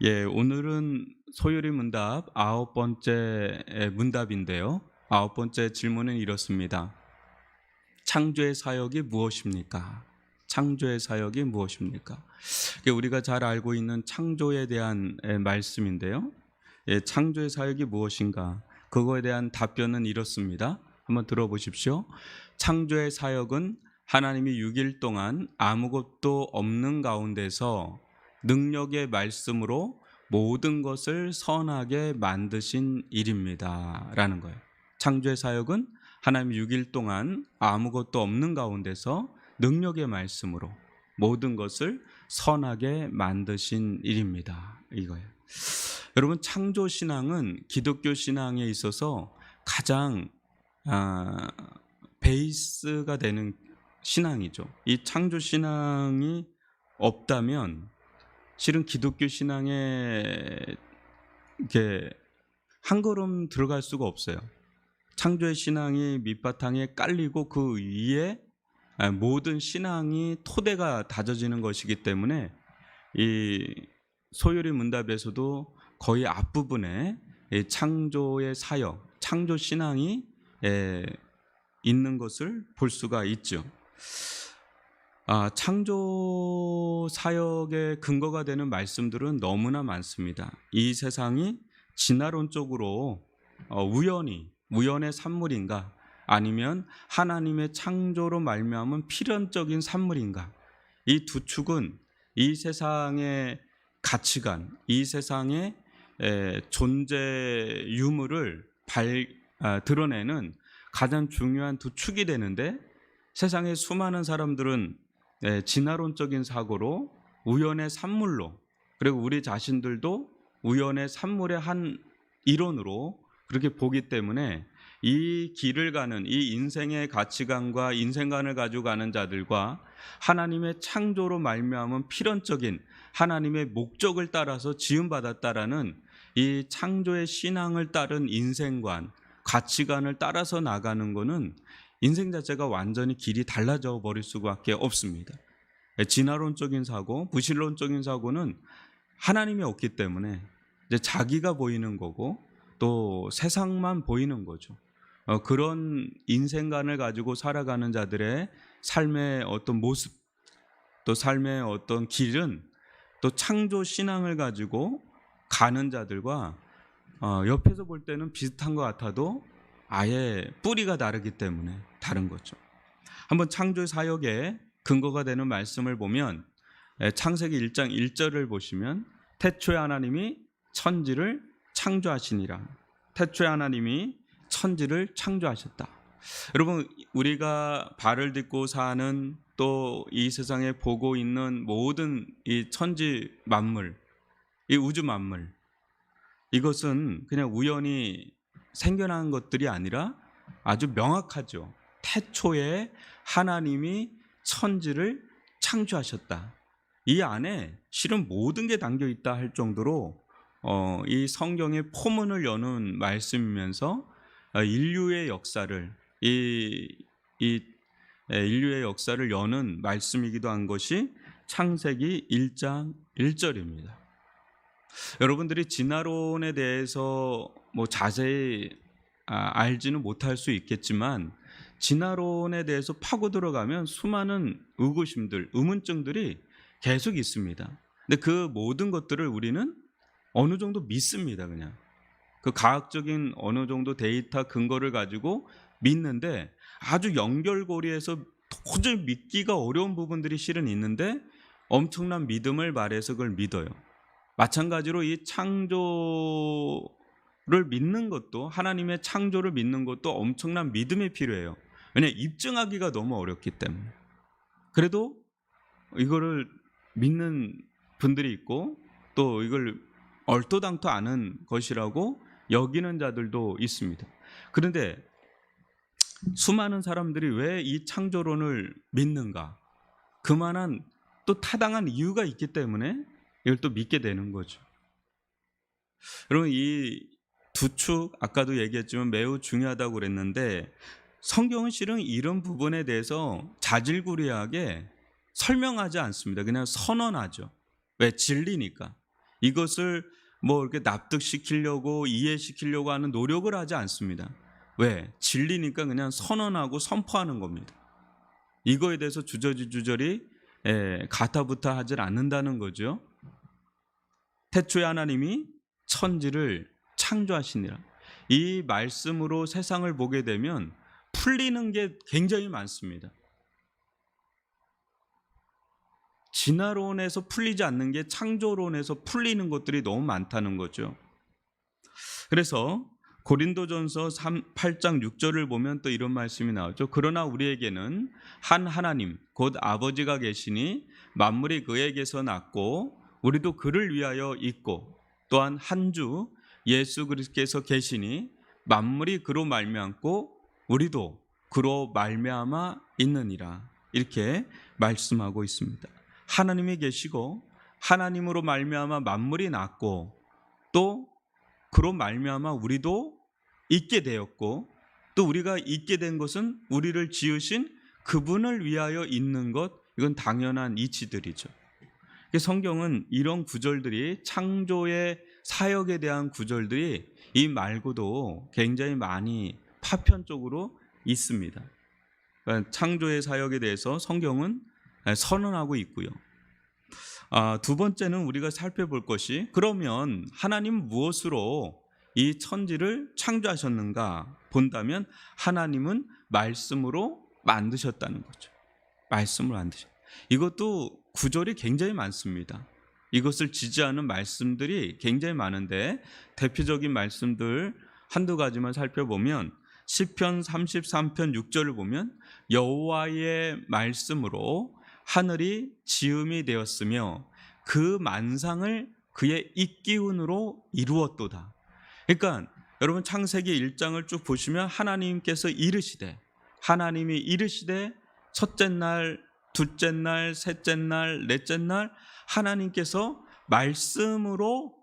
오늘은 소요리 문답 아홉 번째 문답인데요. 아홉 번째 질문은 이렇습니다. 창조의 사역이 무엇입니까? 창조의 사역이 무엇입니까? 이게 우리가 잘 알고 있는 창조에 대한 말씀인데요. 창조의 사역이 무엇인가? 그거에 대한 답변은 이렇습니다. 한번 들어보십시오. 창조의 사역은 하나님이 6일 동안 아무것도 없는 가운데서 능력의 말씀으로 모든 것을 선하게 만드신 일입니다. 라는 거예요. 창조의 사역은 하나님이 6일 동안 아무것도 없는 가운데서 능력의 말씀으로 모든 것을 선하게 만드신 일입니다. 이거예요. 여러분, 창조 신앙은 기독교 신앙에 있어서 가장 베이스가 되는 신앙이죠. 이 창조 신앙이 없다면 실은 기독교 신앙에 이렇게 한 걸음 들어갈 수가 없어요. 창조의 신앙이 밑바탕에 깔리고 그 위에 모든 신앙이 토대가 다져지는 것이기 때문에 이 소요리 문답에서도 거의 앞부분에 창조의 사역, 창조 신앙이 있는 것을 볼 수가 있죠. 창조 사역의 근거가 되는 말씀들은 너무나 많습니다. 이 세상이 진화론적으로 우연의 산물인가, 아니면 하나님의 창조로 말미암은 필연적인 산물인가, 이 두 축은 이 세상의 가치관, 이 세상의 존재 유무를 드러내는 가장 중요한 두 축이 되는데, 세상의 수많은 사람들은 진화론적인 사고로 우연의 산물로, 그리고 우리 자신들도 우연의 산물의 한 일원으로 그렇게 보기 때문에 이 길을 가는, 이 인생의 가치관과 인생관을 가지고 가는 자들과 하나님의 창조로 말미암은 필연적인 하나님의 목적을 따라서 지음받았다라는 이 창조의 신앙을 따른 인생관, 가치관을 따라서 나가는 것은 인생 자체가 완전히 길이 달라져 버릴 수밖에 없습니다. 진화론적인 사고, 부실론적인 사고는 하나님이 없기 때문에 이제 자기가 보이는 거고 또 세상만 보이는 거죠. 그런 인생관을 가지고 살아가는 자들의 삶의 어떤 모습, 또 삶의 어떤 길은 또 창조 신앙을 가지고 가는 자들과 옆에서 볼 때는 비슷한 것 같아도 아예 뿌리가 다르기 때문에 다른 거죠. 한번 창조 사역의 근거가 되는 말씀을 보면 창세기 1장 1절을 보시면 태초에 하나님이 천지를 창조하시니라. 태초에 하나님이 천지를 창조하셨다. 여러분, 우리가 발을 딛고 사는, 또 이 세상에 보고 있는 모든 이 천지 만물, 이 우주 만물, 이것은 그냥 우연히 생겨난 것들이 아니라 아주 명확하죠. 태초에 하나님이 천지를 창조하셨다. 이 안에 실은 모든 게 담겨 있다 할 정도로 이 성경의 포문을 여는 말씀이면서 인류의 역사를 인류의 역사를 여는 말씀이기도 한 것이 창세기 1장 1절입니다. 여러분들이 진화론에 대해서 자세히 알지는 못할 수 있겠지만, 진화론에 대해서 파고 들어가면 수많은 의구심들, 의문점들이 계속 있습니다. 근데 그 모든 것들을 우리는 어느 정도 믿습니다. 그냥 그 과학적인 어느 정도 데이터 근거를 가지고 믿는데, 아주 연결고리에서 도저히 믿기가 어려운 부분들이 실은 있는데 엄청난 믿음을 발해서 그걸 믿어요. 마찬가지로 이 창조를 믿는 것도, 하나님의 창조를 믿는 것도 엄청난 믿음이 필요해요. 왜냐하면 입증하기가 너무 어렵기 때문에. 그래도 이거를 믿는 분들이 있고, 또 이걸 얼토당토 아는 것이라고 여기는 자들도 있습니다. 그런데 수많은 사람들이 왜 이 창조론을 믿는가? 그만한 또 타당한 이유가 있기 때문에 이걸 또 믿게 되는 거죠. 여러분, 이 두 축 아까도 얘기했지만 매우 중요하다고 그랬는데, 성경은 실은 이런 부분에 대해서 자질구레하게 설명하지 않습니다. 그냥 선언하죠. 왜? 진리니까. 이것을 뭐 이렇게 납득시키려고 이해시키려고 하는 노력을 하지 않습니다. 왜? 진리니까 그냥 선언하고 선포하는 겁니다. 이거에 대해서 주저리 가타부타 하질 않는다는 거죠. 태초에 하나님이 천지를 창조하시니라. 이 말씀으로 세상을 보게 되면 풀리는 게 굉장히 많습니다. 진화론에서 풀리지 않는 게 창조론에서 풀리는 것들이 너무 많다는 거죠. 그래서 고린도전서 8장 6절을 보면 또 이런 말씀이 나오죠. 그러나 우리에게는 한 하나님 곧 아버지가 계시니 만물이 그에게서 났고 우리도 그를 위하여 있고 또한 한 주 예수 그리스도께서 계시니 만물이 그로 말미암고 우리도 그로 말미암아 있느니라. 이렇게 말씀하고 있습니다. 하나님이 계시고 하나님으로 말미암아 만물이 났고 또 그로 말미암아 우리도 있게 되었고 또 우리가 있게 된 것은 우리를 지으신 그분을 위하여 있는 것, 이건 당연한 이치들이죠. 성경은 이런 구절들이, 창조의 사역에 대한 구절들이 이 말고도 굉장히 많이 파편적으로 있습니다. 그러니까 창조의 사역에 대해서 성경은 선언하고 있고요. 두 번째는 우리가 살펴볼 것이, 그러면 하나님은 무엇으로 이 천지를 창조하셨는가 본다면 하나님은 말씀으로 만드셨다는 거죠. 말씀을 만드셨다. 이것도 구절이 굉장히 많습니다. 이것을 지지하는 말씀들이 굉장히 많은데 대표적인 말씀들 한두 가지만 살펴보면 시편 33편 6절을 보면 여호와의 말씀으로 하늘이 지음이 되었으며 그 만상을 그의 입기운으로 이루었도다. 그러니까 여러분 창세기 1장을 쭉 보시면 하나님께서 이르시되, 하나님이 이르시되 첫째 날, 둘째 날, 셋째 날, 넷째 날 하나님께서 말씀으로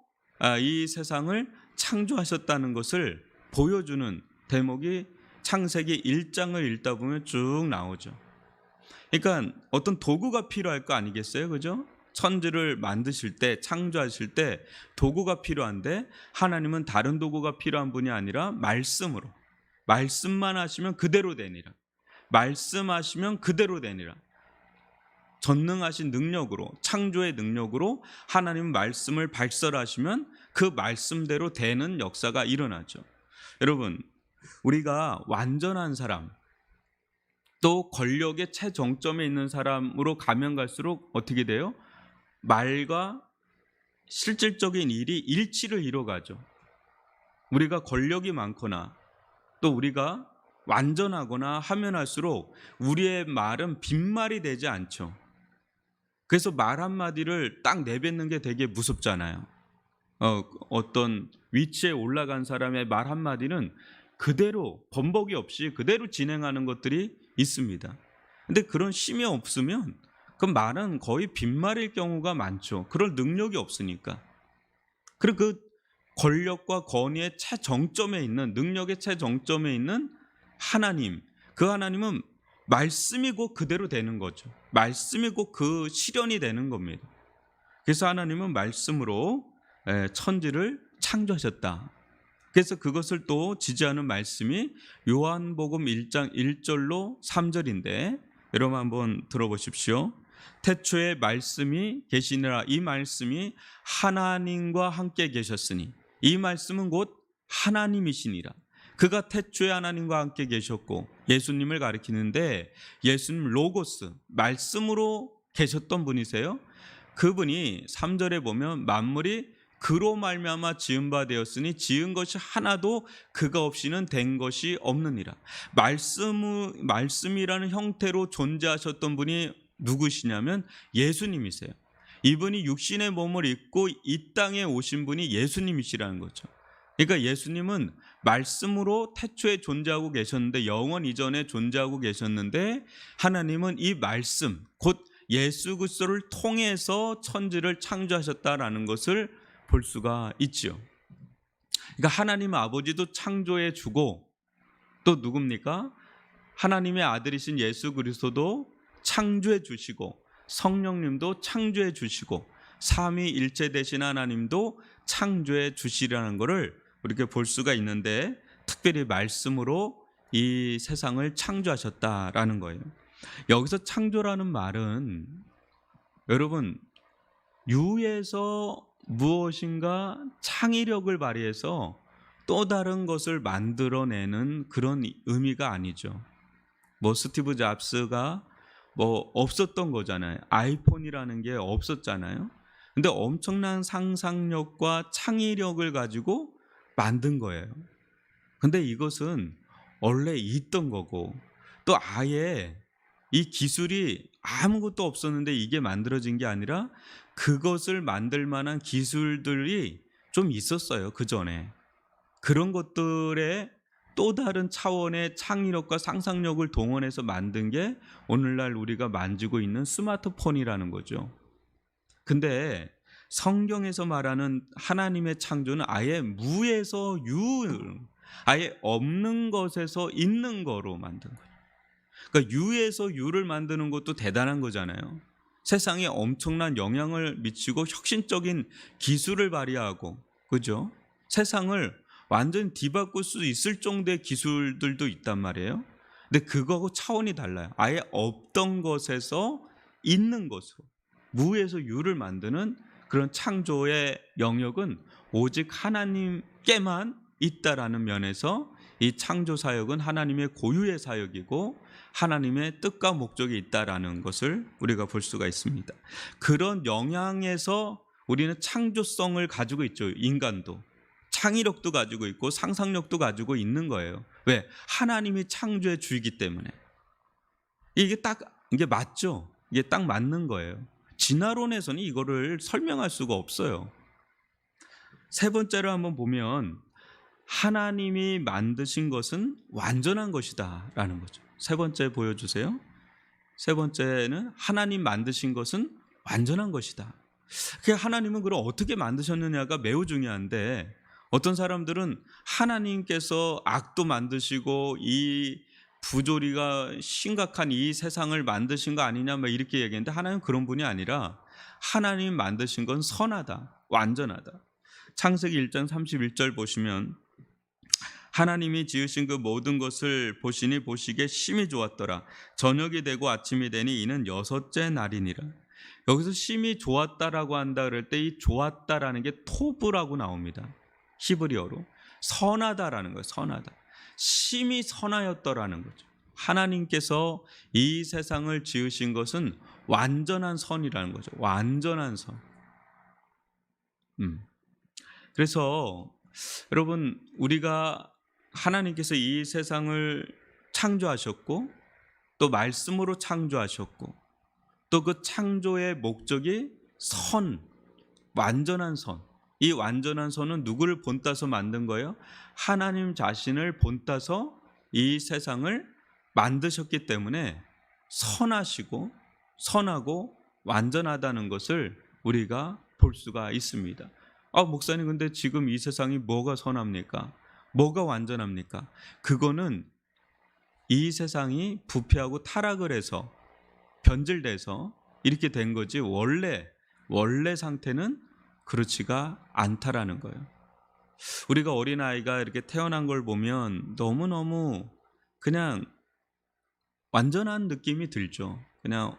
이 세상을 창조하셨다는 것을 보여주는 대목이 창세기 1장을 읽다 보면 쭉 나오죠. 그러니까 어떤 도구가 필요할 거 아니겠어요? 그죠? 천지를 만드실 때, 창조하실 때 도구가 필요한데 하나님은 다른 도구가 필요한 분이 아니라 말씀으로, 말씀만 하시면 그대로 되니라. 말씀하시면 그대로 되니라. 전능하신 능력으로, 창조의 능력으로 하나님 말씀을 발설하시면 그 말씀대로 되는 역사가 일어나죠. 여러분, 우리가 완전한 사람, 또 권력의 최정점에 있는 사람으로 가면 갈수록 어떻게 돼요? 말과 실질적인 일이 일치를 이뤄가죠. 우리가 권력이 많거나 또 우리가 완전하거나 하면 할수록 우리의 말은 빈말이 되지 않죠. 그래서 말 한마디를 딱 내뱉는 게 되게 무섭잖아요. 어떤 위치에 올라간 사람의 말 한마디는 그대로 번복이 없이 그대로 진행하는 것들이 있습니다. 근데 그런 힘이 없으면 그 말은 거의 빈말일 경우가 많죠. 그럴 능력이 없으니까. 그리고 그 권력과 권위의 최정점에 있는, 능력의 최정점에 있는 하나님, 그 하나님은 말씀이 곧 그대로 되는 거죠. 말씀이 곧 그 실현이 되는 겁니다. 그래서 하나님은 말씀으로 천지를 창조하셨다. 그래서 그것을 또 지지하는 말씀이 요한복음 1장 1절로 3절인데 여러분 한번 들어보십시오. 태초에 말씀이 계시니라. 이 말씀이 하나님과 함께 계셨으니 이 말씀은 곧 하나님이시니라. 그가 태초에 하나님과 함께 계셨고, 예수님을 가리키는데 예수님 로고스, 말씀으로 계셨던 분이세요. 그분이 3절에 보면 만물이 그로 말미암아 지은 바 되었으니 지은 것이 하나도 그가 없이는 된 것이 없느니라. 말씀이라는 형태로 존재하셨던 분이 누구시냐면 예수님이세요. 이분이 육신의 몸을 입고 이 땅에 오신 분이 예수님이시라는 거죠. 그러니까 예수님은 말씀으로 태초에 존재하고 계셨는데, 영원 이전에 존재하고 계셨는데, 하나님은 이 말씀 곧 예수 그리스도를 통해서 천지를 창조하셨다라는 것을 볼 수가 있죠. 그러니까 하나님 아버지도 창조해 주고 또 누굽니까? 하나님의 아들이신 예수 그리스도도 창조해 주시고 성령님도 창조해 주시고 삼위일체 되신 하나님도 창조해 주시라는 것을 우리가 볼 수가 있는데, 특별히 말씀으로 이 세상을 창조하셨다라는 거예요. 여기서 창조라는 말은 여러분, 유에서 무엇인가 창의력을 발휘해서 또 다른 것을 만들어내는 그런 의미가 아니죠. 뭐 스티브 잡스가 뭐 없었던 거잖아요. 아이폰이라는 게 없었잖아요. 근데 엄청난 상상력과 창의력을 가지고 만든 거예요. 근데 이것은 원래 있던 거고, 또 아예 이 기술이 아무것도 없었는데 이게 만들어진 게 아니라 그것을 만들 만한 기술들이 좀 있었어요, 그 전에. 그런 것들의 또 다른 차원의 창의력과 상상력을 동원해서 만든 게 오늘날 우리가 만지고 있는 스마트폰이라는 거죠. 근데 성경에서 말하는 하나님의 창조는 아예 무에서 유, 아예 없는 것에서 있는 거로 만든 거예요. 그러니까 유에서 유를 만드는 것도 대단한 거잖아요. 세상에 엄청난 영향을 미치고 혁신적인 기술을 발휘하고, 그죠? 세상을 완전히 뒤바꿀 수 있을 정도의 기술들도 있단 말이에요. 근데 그거하고 차원이 달라요. 아예 없던 것에서 있는 것으로, 무에서 유를 만드는 그런 창조의 영역은 오직 하나님께만 있다라는 면에서 이 창조 사역은 하나님의 고유의 사역이고 하나님의 뜻과 목적이 있다라는 것을 우리가 볼 수가 있습니다. 그런 영향에서 우리는 창조성을 가지고 있죠. 인간도 창의력도 가지고 있고 상상력도 가지고 있는 거예요. 왜? 하나님이 창조의 주이기 때문에. 이게 맞죠? 이게 딱 맞는 거예요. 진화론에서는 이거를 설명할 수가 없어요. 세 번째로 한번 보면 하나님이 만드신 것은 완전한 것이다 라는 거죠. 세 번째 보여주세요. 세 번째는 하나님 만드신 것은 완전한 것이다. 하나님은 그럼 어떻게 만드셨느냐가 매우 중요한데, 어떤 사람들은 하나님께서 악도 만드시고 이 부조리가 심각한 이 세상을 만드신 거 아니냐 막 이렇게 얘기했는데, 하나님은 그런 분이 아니라 하나님 만드신 건 선하다, 완전하다. 창세기 1장 31절 보시면 하나님이 지으신 그 모든 것을 보시니 보시기에 심히 좋았더라. 저녁이 되고 아침이 되니 이는 여섯째 날이니라. 여기서 심히 좋았다라고 한다 그럴 때 이 좋았다라는 게 토브라고 나옵니다. 히브리어로 선하다라는 거예요. 선하다. 심히 선하였더라는 거죠. 하나님께서 이 세상을 지으신 것은 완전한 선이라는 거죠. 완전한 선. 그래서 여러분, 우리가 하나님께서 이 세상을 창조하셨고 또 말씀으로 창조하셨고 또 그 창조의 목적이 선, 완전한 선. 이 완전한 선은 누구를 본따서 만든 거예요? 하나님 자신을 본따서 이 세상을 만드셨기 때문에 선하시고 선하고 완전하다는 것을 우리가 볼 수가 있습니다. 목사님, 근데 지금 이 세상이 뭐가 선합니까? 뭐가 완전합니까? 그거는 이 세상이 부패하고 타락을 해서 변질돼서 이렇게 된 거지, 원래 상태는 그렇지가 않다라는 거예요. 우리가 어린아이가 이렇게 태어난 걸 보면 너무너무 그냥 완전한 느낌이 들죠. 그냥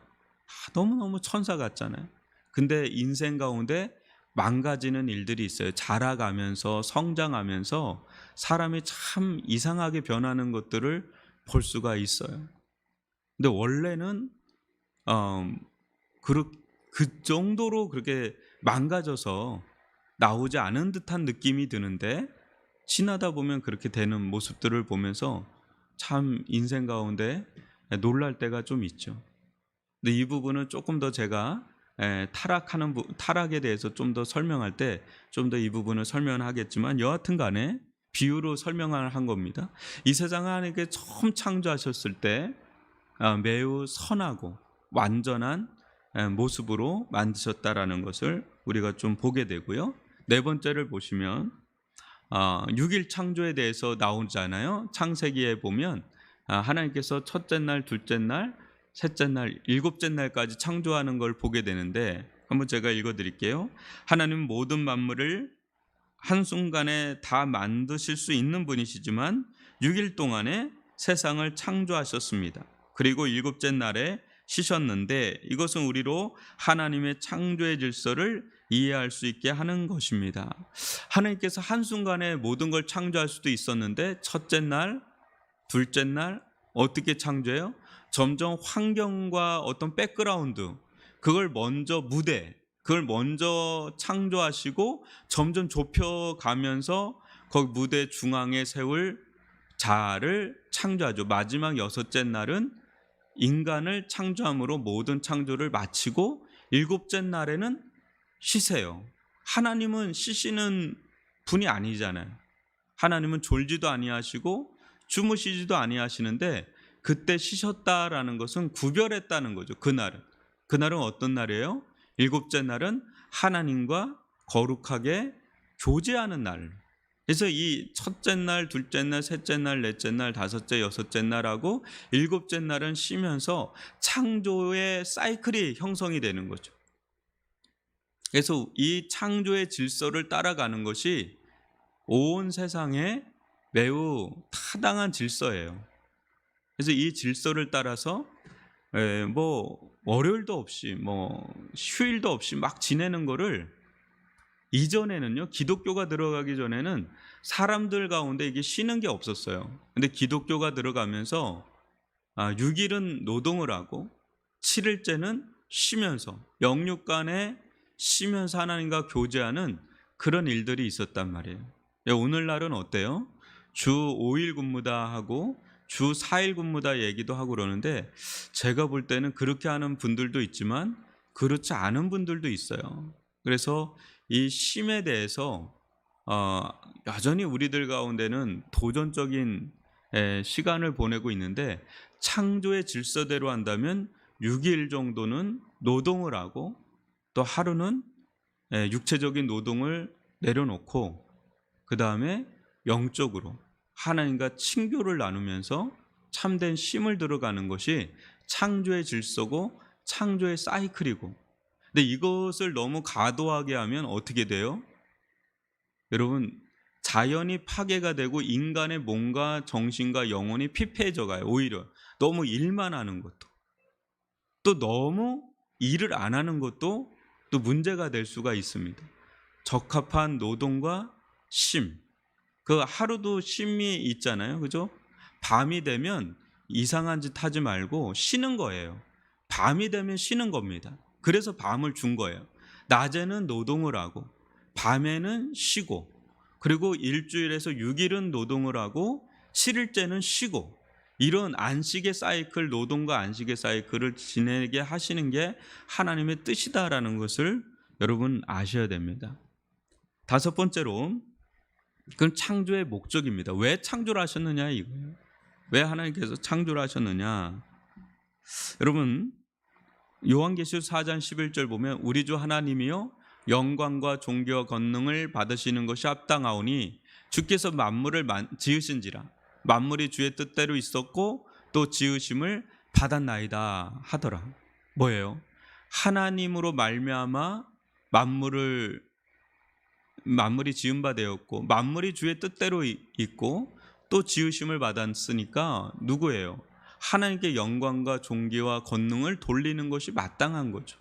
너무너무 천사 같잖아요. 근데 인생 가운데 망가지는 일들이 있어요. 자라가면서 성장하면서 사람이 참 이상하게 변하는 것들을 볼 수가 있어요. 근데 원래는 그 정도로 그렇게 망가져서 나오지 않은 듯한 느낌이 드는데, 지나다 보면 그렇게 되는 모습들을 보면서 참 인생 가운데 놀랄 때가 좀 있죠. 근데 이 부분은 조금 더 제가 타락에 대해서 좀 더 설명할 때 좀 더 이 부분을 설명하겠지만, 여하튼 간에 비유로 설명을 한 겁니다. 이 세상을 하나님께 처음 창조하셨을 때 매우 선하고 완전한 모습으로 만드셨다라는 것을 우리가 좀 보게 되고요. 네 번째를 보시면 6일 창조에 대해서 나오잖아요. 창세기에 보면 하나님께서 첫째 날, 둘째 날, 셋째 날, 일곱째 날까지 창조하는 걸 보게 되는데, 한번 제가 읽어드릴게요. 하나님은 모든 만물을 한순간에 다 만드실 수 있는 분이시지만 6일 동안에 세상을 창조하셨습니다. 그리고 일곱째 날에 쉬셨는데 이것은 우리로 하나님의 창조의 질서를 이해할 수 있게 하는 것입니다. 하나님께서 한순간에 모든 걸 창조할 수도 있었는데 첫째 날, 둘째 날 어떻게 창조해요? 점점 환경과 어떤 백그라운드, 그걸 먼저 그걸 먼저 창조하시고 점점 좁혀가면서 거기 무대 중앙에 세울 자를 창조하죠. 마지막 여섯째 날은 인간을 창조함으로 모든 창조를 마치고 일곱째 날에는 쉬세요. 하나님은 쉬시는 분이 아니잖아요. 하나님은 졸지도 아니하시고 주무시지도 아니하시는데 그때 쉬셨다라는 것은 구별했다는 거죠. 그날은 어떤 날이에요? 일곱째 날은 하나님과 거룩하게 교제하는 날. 그래서 이 첫째 날, 둘째 날, 셋째 날, 넷째 날, 다섯째, 여섯째 날하고 일곱째 날은 쉬면서 창조의 사이클이 형성이 되는 거죠. 그래서 이 창조의 질서를 따라가는 것이 온 세상에 매우 타당한 질서예요. 그래서 이 질서를 따라서 월요일도 없이 휴일도 없이 막 지내는 거를, 이전에는요, 기독교가 들어가기 전에는 사람들 가운데 이게 쉬는 게 없었어요. 근데 기독교가 들어가면서 6일은 노동을 하고 7일째는 쉬면서 영육간에 쉬면서 하나님과 교제하는 그런 일들이 있었단 말이에요. 오늘날은 어때요? 주 5일 근무다 하고 주 4일 근무다 얘기도 하고 그러는데, 제가 볼 때는 그렇게 하는 분들도 있지만 그렇지 않은 분들도 있어요. 그래서 이 쉼에 대해서 여전히 우리들 가운데는 도전적인 시간을 보내고 있는데, 창조의 질서대로 한다면 6일 정도는 노동을 하고 또 하루는 육체적인 노동을 내려놓고 그 다음에 영적으로 하나님과 친교를 나누면서 참된 쉼을 들어가는 것이 창조의 질서고 창조의 사이클이고, 근데 이것을 너무 과도하게 하면 어떻게 돼요? 여러분, 자연이 파괴가 되고 인간의 몸과 정신과 영혼이 피폐해져 가요. 오히려 너무 일만 하는 것도, 또 너무 일을 안 하는 것도 또 문제가 될 수가 있습니다. 적합한 노동과 쉼, 그 하루도 쉼이 있잖아요, 그죠? 밤이 되면 이상한 짓 하지 말고 쉬는 거예요. 밤이 되면 쉬는 겁니다. 그래서 밤을 준 거예요. 낮에는 노동을 하고 밤에는 쉬고, 그리고 일주일에서 6일은 노동을 하고 7일째는 쉬고, 이런 안식의 사이클, 노동과 안식의 사이클을 지내게 하시는 게 하나님의 뜻이다라는 것을 여러분 아셔야 됩니다. 다섯 번째로, 그건 창조의 목적입니다. 왜 창조를 하셨느냐 이거예요. 왜 하나님께서 창조를 하셨느냐. 여러분, 요한계시록 4장 11절 보면 우리 주 하나님이여 영광과 존귀와 권능을 받으시는 것이 합당하오니 주께서 만물을 지으신지라 만물이 주의 뜻대로 있었고 또 지으심을 받았나이다 하더라. 뭐예요? 하나님으로 말미암아 만물이 지은 바 되었고 만물이 주의 뜻대로 있고 또 지으심을 받았으니까 누구예요? 하나님께 영광과 존귀와 권능을 돌리는 것이 마땅한 거죠.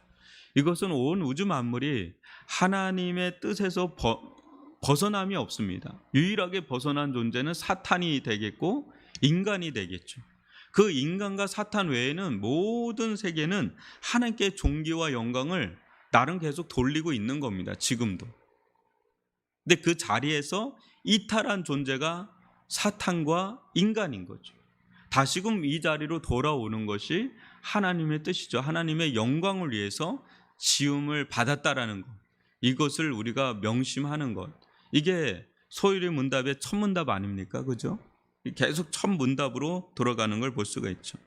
이것은 온 우주 만물이 하나님의 뜻에서 벗어남이 없습니다. 유일하게 벗어난 존재는 사탄이 되겠고 인간이 되겠죠. 그 인간과 사탄 외에는 모든 세계는 하나님께 존귀와 영광을 나름 계속 돌리고 있는 겁니다. 지금도. 근데 그 자리에서 이탈한 존재가 사탄과 인간인 거죠. 다시금 이 자리로 돌아오는 것이 하나님의 뜻이죠. 하나님의 영광을 위해서 지음을 받았다라는 것, 이것을 우리가 명심하는 것, 이게 소율의 문답의 첫 문답 아닙니까? 그죠? 계속 첫 문답으로 돌아가는 걸 볼 수가 있죠.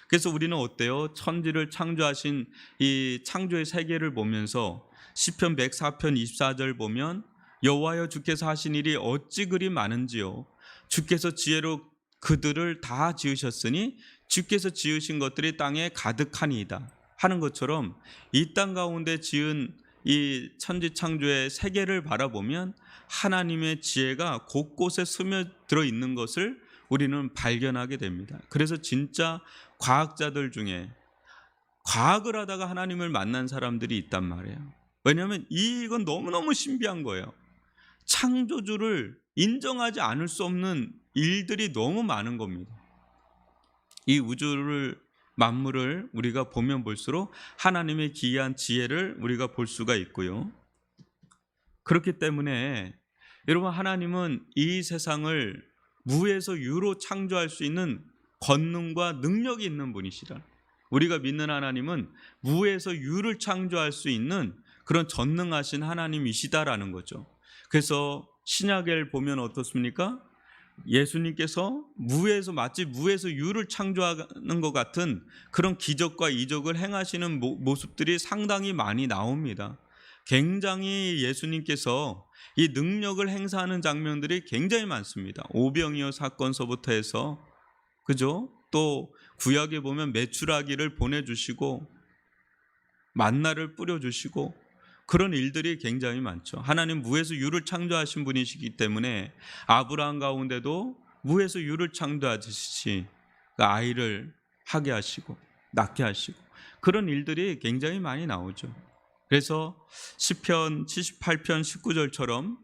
그래서 우리는 어때요? 천지를 창조하신 이 창조의 세계를 보면서 시편 104편 24절 보면 여호와여 주께서 하신 일이 어찌 그리 많은지요. 주께서 지혜로 그들을 다 지으셨으니 주께서 지으신 것들이 땅에 가득하니이다 하는 것처럼 이 땅 가운데 지은 이 천지창조의 세계를 바라보면 하나님의 지혜가 곳곳에 스며들어 있는 것을 우리는 발견하게 됩니다. 그래서 진짜 과학자들 중에 과학을 하다가 하나님을 만난 사람들이 있단 말이에요. 왜냐하면 이건 너무너무 신비한 거예요. 창조주를 인정하지 않을 수 없는 일들이 너무 많은 겁니다. 이 우주를 만물을 우리가 보면 볼수록 하나님의 기이한 지혜를 우리가 볼 수가 있고요. 그렇기 때문에 여러분, 하나님은 이 세상을 무에서 유로 창조할 수 있는 권능과 능력이 있는 분이시라. 우리가 믿는 하나님은 무에서 유를 창조할 수 있는 그런 전능하신 하나님이시다라는 거죠. 그래서 신약을 보면 어떻습니까? 예수님께서 마치 무에서 유를 창조하는 것 같은 그런 기적과 이적을 행하시는 모습들이 상당히 많이 나옵니다. 굉장히 예수님께서 이 능력을 행사하는 장면들이 굉장히 많습니다. 오병이어 사건서부터 해서, 그죠? 또 구약에 보면 메추라기를 보내주시고 만나를 뿌려주시고 그런 일들이 굉장히 많죠. 하나님 무에서 유를 창조하신 분이시기 때문에 아브라함 가운데도 무에서 유를 창조하듯이 아이를 하게 하시고 낳게 하시고 그런 일들이 굉장히 많이 나오죠. 그래서 시편 78편 19절처럼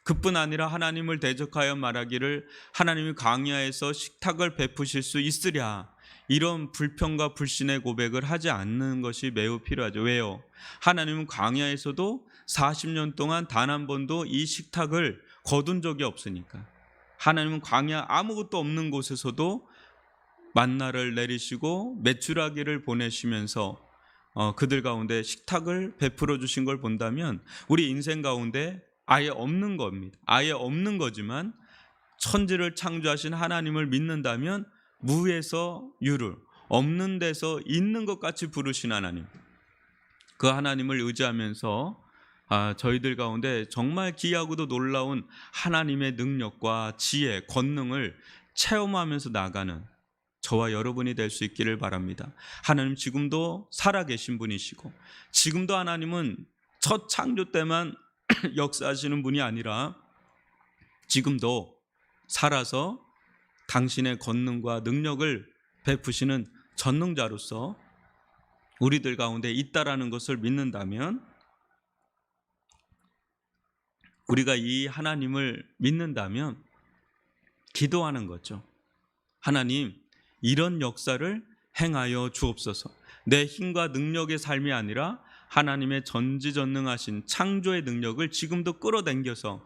그뿐 아니라 하나님을 대적하여 말하기를 하나님이 광야에서 식탁을 베푸실 수 있으랴, 이런 불평과 불신의 고백을 하지 않는 것이 매우 필요하죠. 왜요? 하나님은 광야에서도 40년 동안 단 한 번도 이 식탁을 거둔 적이 없으니까. 하나님은 광야 아무것도 없는 곳에서도 만나를 내리시고 메추라기를 보내시면서 그들 가운데 식탁을 베풀어 주신 걸 본다면 우리 인생 가운데 아예 없는 겁니다. 아예 없는 거지만 천지를 창조하신 하나님을 믿는다면 무에서 유를, 없는 데서 있는 것 같이 부르신 하나님, 그 하나님을 의지하면서 저희들 가운데 정말 기이하고도 놀라운 하나님의 능력과 지혜, 권능을 체험하면서 나가는 저와 여러분이 될 수 있기를 바랍니다. 하나님 지금도 살아계신 분이시고, 지금도 하나님은 첫 창조 때만 역사하시는 분이 아니라 지금도 살아서 당신의 권능과 능력을 베푸시는 전능자로서 우리들 가운데 있다라는 것을 믿는다면, 우리가 이 하나님을 믿는다면 기도하는 거죠. 하나님, 이런 역사를 행하여 주옵소서. 내 힘과 능력의 삶이 아니라 하나님의 전지전능하신 창조의 능력을 지금도 끌어당겨서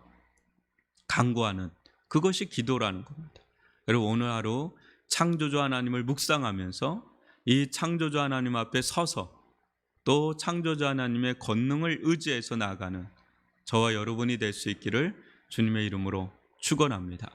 간구하는, 그것이 기도라는 겁니다. 여러분, 오늘 하루 창조주 하나님을 묵상하면서 이 창조주 하나님 앞에 서서 또 창조주 하나님의 권능을 의지해서 나아가는 저와 여러분이 될 수 있기를 주님의 이름으로 축원합니다.